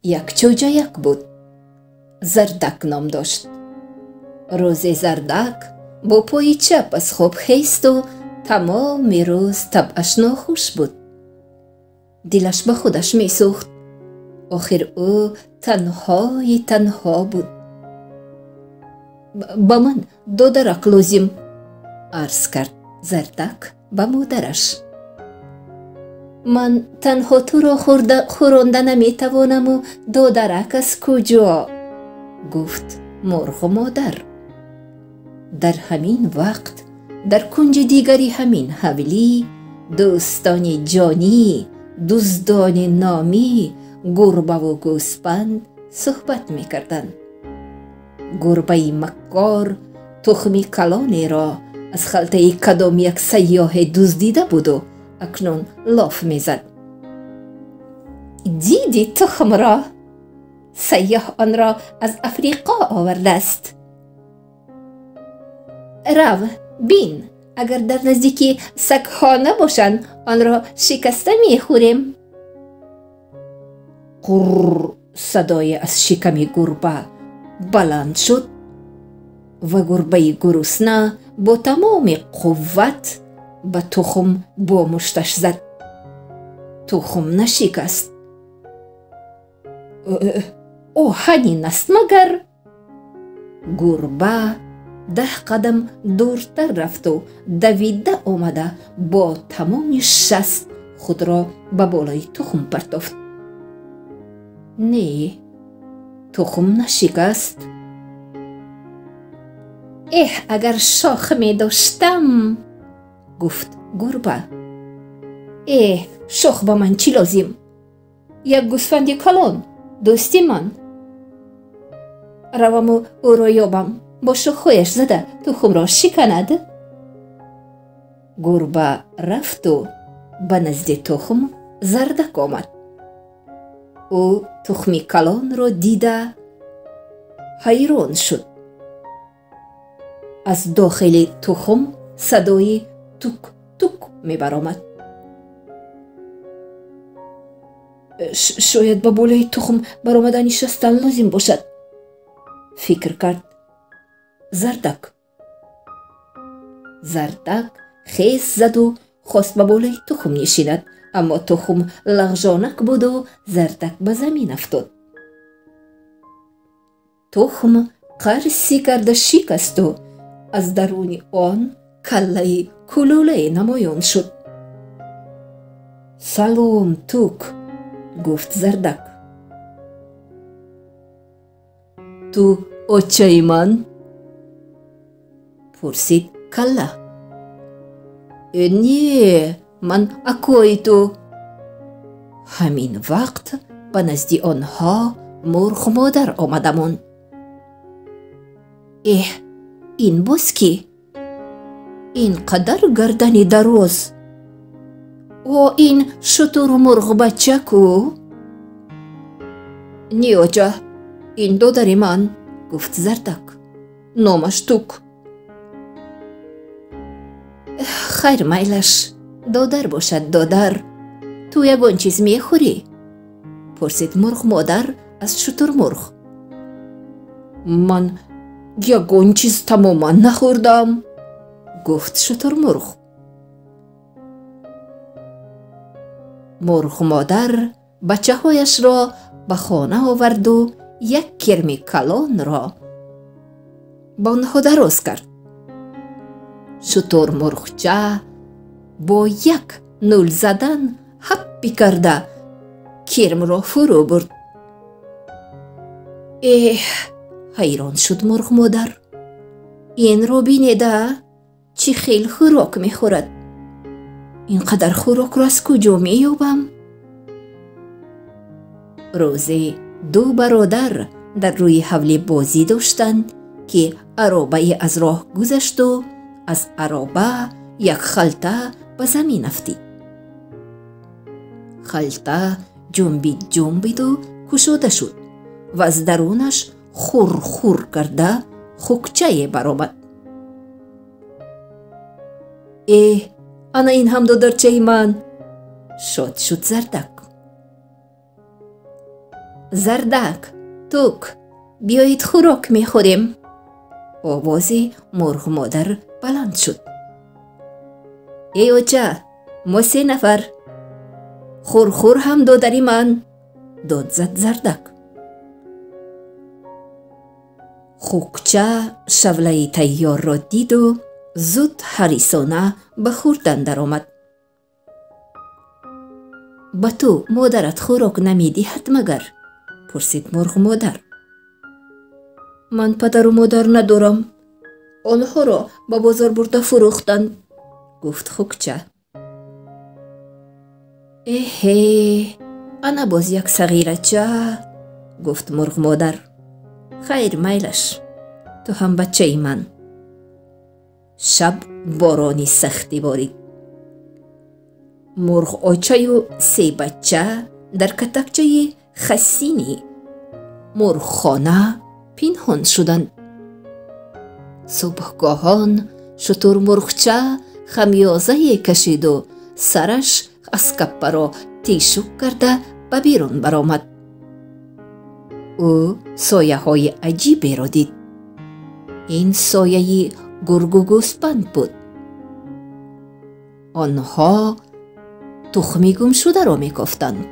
یک چوجایک بود. زردک نام داشت. روزی زردک با پای چپ از خواب خیست و تمام روز طبعش ناخوش بود. دلش به خودش می سوخت. آخر او تنها بود. با من 2 درک لازم عرض کرد زردک به مادرش. من تنها تو را خورانده نمی توانم و 2 درک از کجا؟ گفت مرغ مادر. در همین وقت در کنج دیگری همین حویلی دوستان جانی، دزدان نامی، گربه و گوسپند صحبت می کردند. گربه مکار تخمی کلانی را از خلطه کدام یک سیاه دزدیده بود و اکنون لاف می زد. دیدی تخم را؟ سیاه آن را از افریقا آورده است. رو بین، اگر در نزدیکی سگ‌ها نباشند آن را شکسته می خوریم. قرر صدای از شکم گربه بلند شد و گربه گرسنه با تمام قوت به تخم با مشتش زد. تخم نشکست. همین است مگر؟ گربه 10 قدم دورتر رفت و دویده آمده با تمام شست خود را به بالای تخم پرتافت. نه، تخم نشکست. اگر شاخ می داشتم، گفت گربه. شاخ با من چی لازم؟ یک گوسفند کلان دوستی من. روم و او را یابم با شاخهایش زده تخم را شکند. گربه رفت و به نزد تخم زردک آمد. او تخمی کلان را دیده حیران شد. از داخل تخم صدای توک توک می برآمد. شاید به بالای تخم برآمدن نشستن لازم باشد، فکر کرد زردک. زردک خیس زد و خواست به بالای تخم نشیند، اما تخم لغزانک بود و زردک به زمین افتاد. تخم قرصی کرده شکست و از درون آن کله کلوله نمایان شد. سلام توک، گفت زردک. تو اوچه من؟ پرسید کله. نه، من اکوی تو. همین وقت به نزد آنها مرغ مادر آمده ماند. این باز کی؟ این قدر گردن دراز. این شتر مرغ بچه کو؟ نیوجه، این دادر من، گفت زردک. نامش توک. خیر میلش، دادر باشد دادر. تو یگان چیز میخوری؟ پرسید مرغ مادر از شتر مرغ. من یگان چیز تماما نخوردم، گفت شتر مرغ. مرغ مادر بچه هایش را به خانه آورد و یک کرم کلان را با آنها دراز کرد. شتر مرغچه با یک نول زدن حپی کرده کرم را فرو برد. حیران شد مرغ مادر. این را بینیده چی خیلی خوراک میخورد. اینقدر خوراک را از کجا مییابم؟ روزی 2 برادر در روی حولی بازی داشتند که عرابه از راه گذشت و از عرابه یک خلطه به زمین افتید. خلطه جنبید و کشوده شد و از درونش خور کرده خوکچه برآمد. انا این هم دادرچه من، شاد شد زردک. زردک، توک، بیایید خوراک میخوریم. آواز مرغ مادر بلند شد. ای اوچه، ما 3 نفر. خورخور هم دادری من، داد زد زردک. خوکچه شوله تیار را دید و زود حریصانه به خوردن در آمد. به تو مادرت خوراک نمیدهد مگر؟ پرسید مرغ مادر. من پدر و مادر ندارم، آنها را به بازار برده فروختند، گفت خوکچه. اهه، انا باز یک صغیرچه، گفت مرغ مادر. خیر میلش، تو هم بچه ای من. شب بارانی سختی بارید. مرغ آچه و 3 بچه در کتکچه خسینی مرغ خانه پنهان شدند. صبحگاهان شتر مرغچه خمیازه کشید و سرش از کپه را تیشک کرده به بیرون برآمد. او سایه های عجیبی را دید. این سایه گرگ و گوسفند بود. آنها تخمی گم شده را میکافتند.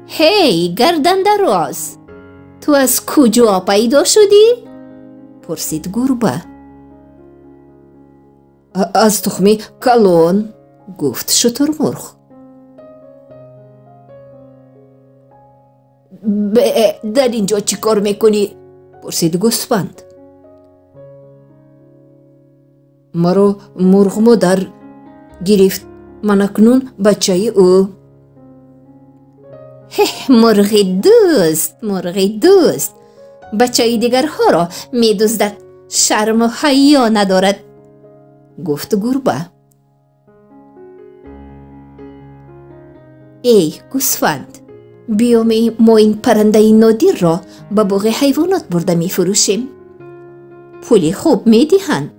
هی گردن دراز، تو از کجا پیدا شدی؟ پرسید گربه. از تخم کلان، گفت شترمرغ. در اینجا چی کار میکنی؟ پرسید گوسفند. مرا مرغ مادر گرفت، من اکنون بچه او. مرغ دوست، مرغ دوست، بچه دیگرها را میدزدد، شرم و حیا ندارد، گفت گربه. ای گوسفند، بیا ما این پرنده نادر را به باغ حیوانات برده می فروشیم، پول خوب می دهند.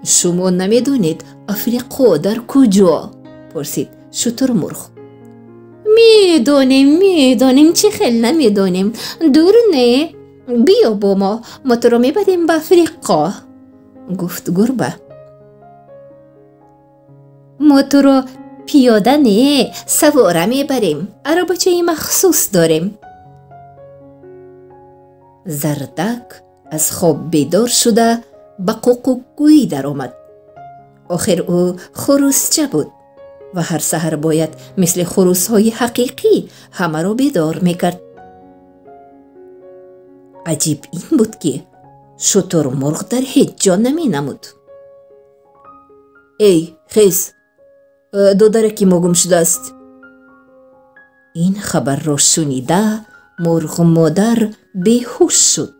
شما نمیدونید افریقا در کجا؟ پرسید شترمرغ. میدانیم چه خیلی نمیدانیم، دور نه، بیا با ما تو را میبریم به افریقا، گفت گربه. ما تو را پیاده نه، سواره میبریم، عربچه مخصوص داریم. زردک از خواب بیدار شده به قوقوگویی در آمد. آخر او خروسچه بود و هر سحر باید مثل خروس‌های حقیقی همه را بیدار میکرد. عجیب این بود که شترمرغ در هیچ جا نمی نمود. ای خیز، دادرکی ما گم شده است. این خبر را شنیده مرغ مادر بیهوش شد.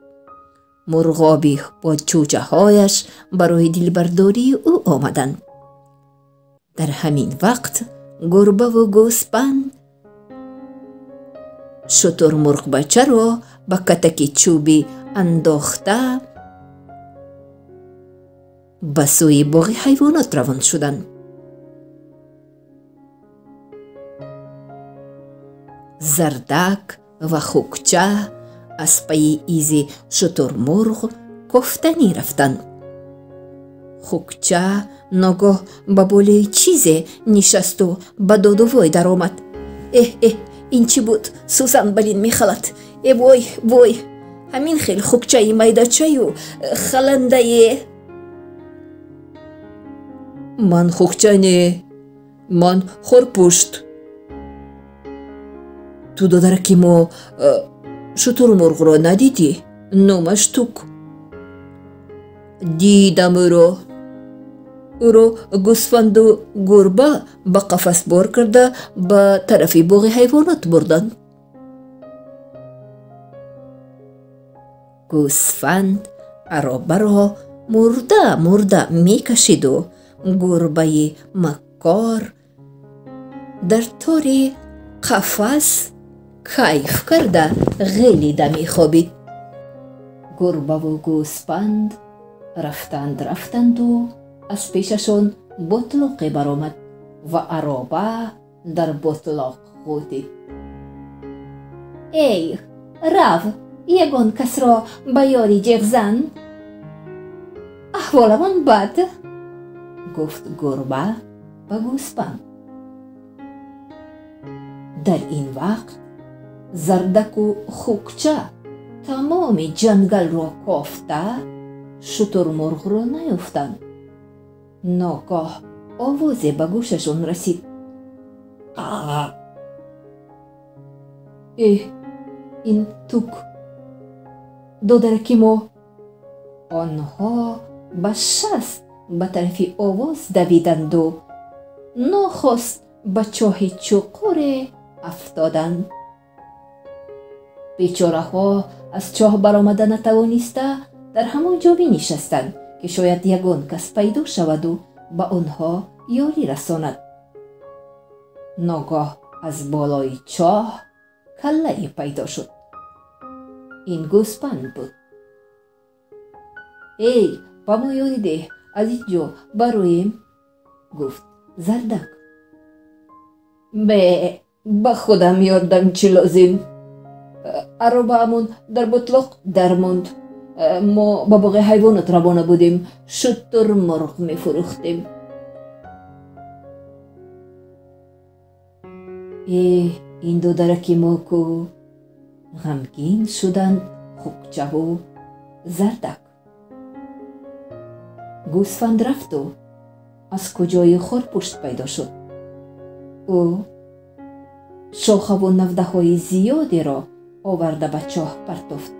مرغابی با چوچه هایش برای دلبرداری او آمدند. در همین وقت گربه و گوسفند شترمرغ بچه را به کتک چوبی انداخته به سوی باغ حیوانات روان شدند. زردک و خوکچه از پی ایزی شترمرغ کفتنی رفتند. خوکچه ناگاه به بالای چیزی نشست و به داد و وای در آمد. این چی بود؟ سوزن بلین میخلد. وای همین خیلی خوکچه میدچه و خلنده. من خوکچه نه، من خورپشت. تو دادرکی ما شترمرغ را ندیدی؟ نامش توک. دیدم او را گوسفند و گربه به قفس بار کرده به طرف باغ حیوانات بردند. گوسفند عرابه را مرده میکشید و گربه مکار در تار قفس کیف کرده غلیده میخوابید. گربه و گوسفند رفتند و از پیششان بطلقی برآمد و عرابه در بطلاق غوتید. ای راو، یگان کس را به یاری جیغ زن؟ احوالمان بد، گفت گربه به گوسفند. در این وقت زردک و خوکچه تمام جنگل را کافته شترمرغ را نیافتند. ناگاه آوازی به گوششان رسید. این توک دودرکی ما. آنها به شست به طرف آواز دویدند و ناخواست به چاه چوقور افتادند. بیچاره ها از چاه برآمده نتوانسته در همان جا می نشستند که شاید یگان کس پیدا شود و به آنها یاری رساند. ناگاه از بالای چاه کله پیدا شد. این گوسفند بود. ای به ما یاری ده، از اینجا برویم، گفت زردک. به خودم یاردم چی لازم. عرابه امون در بطلاق درماند. ما به باغ حیوانات روانه بودیم، شترمرغ می فروختیم. این دو درکی ما کو. غمگین شدند خوکچه و زردک. گوسفند رفت و از کجای خورپشت پیدا شد. او شاخه و نوده های زیادی را آورده به چاه پرتافت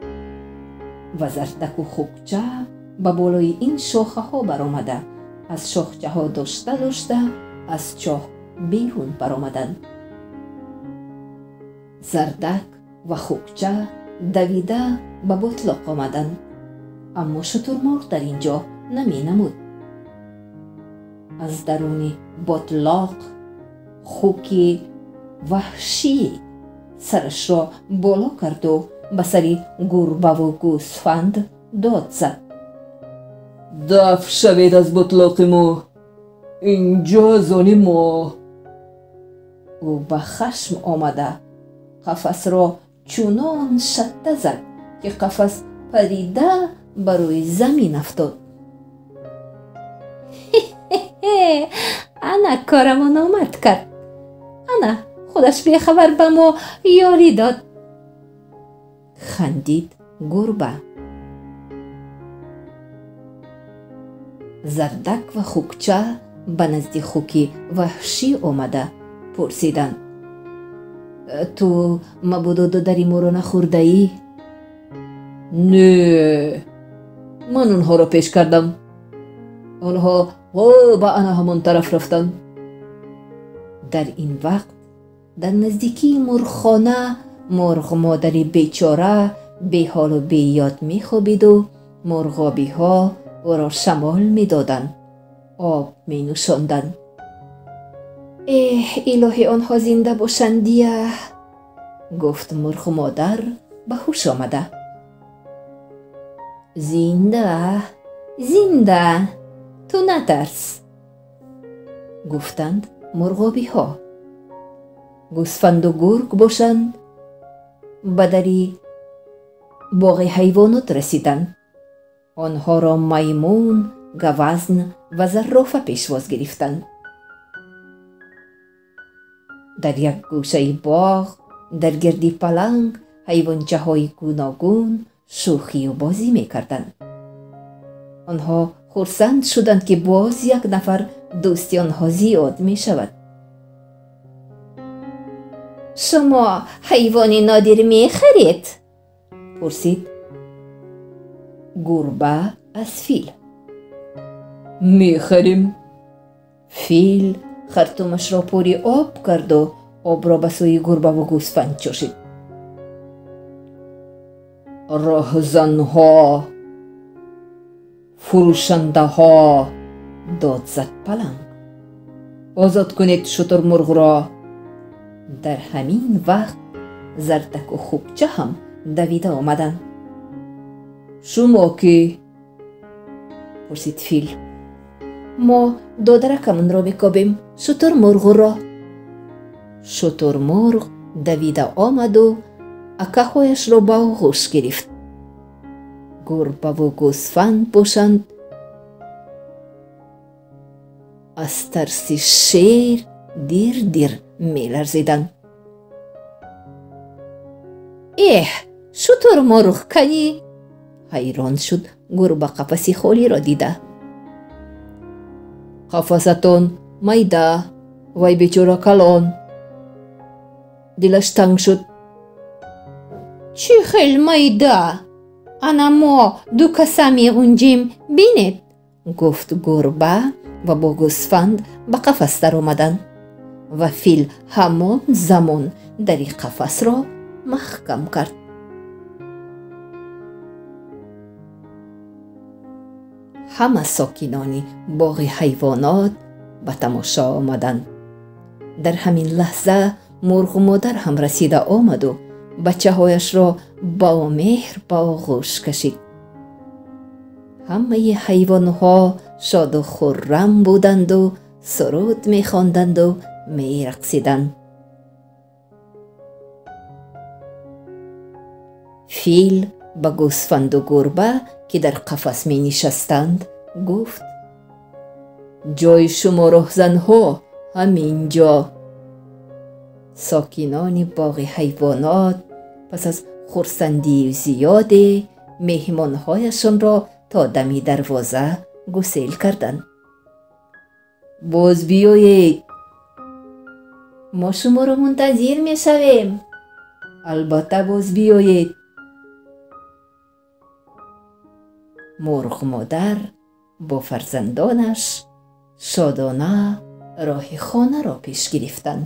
و زردک و خوکچه به بالای این شاخه ها برآمده از شاخچه ها داشته از چاه بیرون برآمدند. زردک و خوکچه دویده به بطلاق آمدند، اما شترمرغ در اینجا نمی نمود. از درون بطلاق خوکی وحشی سرش را بالا کرد و به سری گربه و گوسفند داد زد. دفع شوید از بطلاق ما، اینجا زان ما. او به خشم آمده قفس را چونان شته زد که قفس پریده بروی زمین افتاد. انا کارمان آمد کرد. انا خودش بیخبر به ما یاری داد. خندید گربه. زردک و خوکچه به نزد خوکی وحشی آمده پرسیدند. تو مبادا دری ما را نخورده ای؟ نه، من اونها را پیش کردم. آنها به انا همان طرف رفتند. در این وقت در نزدیکی مرغخانه مرغ مادری بیچاره بی حال و بی یاد می خوابید و مرغابی ها او را شمال می دادند، آب می نوشاندند. الهی آنها زنده باشندیه، گفت مرغ مادر به هوش آمده. زنده تو نترس، گفتند مرغابی ها. گوسفند و گرگ باشند به دری باغ حیوانات رسیدند. آنها را میمون، گوزن و زرافه پیشواز گرفتند. در یک گوشه باغ در گردی پلنگ حیوانچه های گوناگون شوخی و بازی می کردند. آنها خرسند شدند که باز یک نفر دوستی آنها زیاد می شود. شما حیوانی نادر می خرید؟ پرسید گربه از فیل. می خریم. فیل خرطومش را پوری آب کرد و آب را به سوی گربه و گوسفند چاشید. راهزنها، فروشنده ها، داد زد پلنگ. آزاد کنید شترمرغ را. در همین وقت زردک و خوکچه هم دویده آمدند. شما کی؟ پرسید فیل. ما دادرکمونро мекобем шутурмурғро. шутурмурғ давида омаду акаҳояшро ба оғӯш гирифт. гурбаву гӯсфанд бошанд аз тарси шер дир меларзиданд. эҳ, шутурмурғ канӣ? ҳайрон шуд гурба қафаси холиро дида. қафасатон майда, вай бечора калон. дилаш танг шуд. чӣ хел майда? ана мо ду каса меғунҷем, бинед, гуфт гурба ва бо гӯсфанд ба қафас даромаданд ва фил ҳамон замон дари қафасро маҳкам кард. ҳама сокинони боғи ҳайвонот ба тамошо омаданд. дар ҳамин лаҳза мурғу модар ҳам расида омаду бачаҳояшро ба меҳр ба оғӯш кашид. ҳамаи ҳайвонҳо шоду хуррам буданду суруд мехонданду мерақсиданд. фил ба гӯсфанду гурба ки дар қафас менишастанд гуфт: ҷои шумо роҳзанҳо ҳамин ҷо. сокинони боғи ҳайвонот пас аз хурсандию зиёде меҳмонҳояшонро то дами дарвоза гусел карданд. боз биёед, мо шуморо мунтазир мешавем. албатта боз биёед. мурғ модар бо фарзандонаш шодона роҳи хонаро пеш гирифтанд.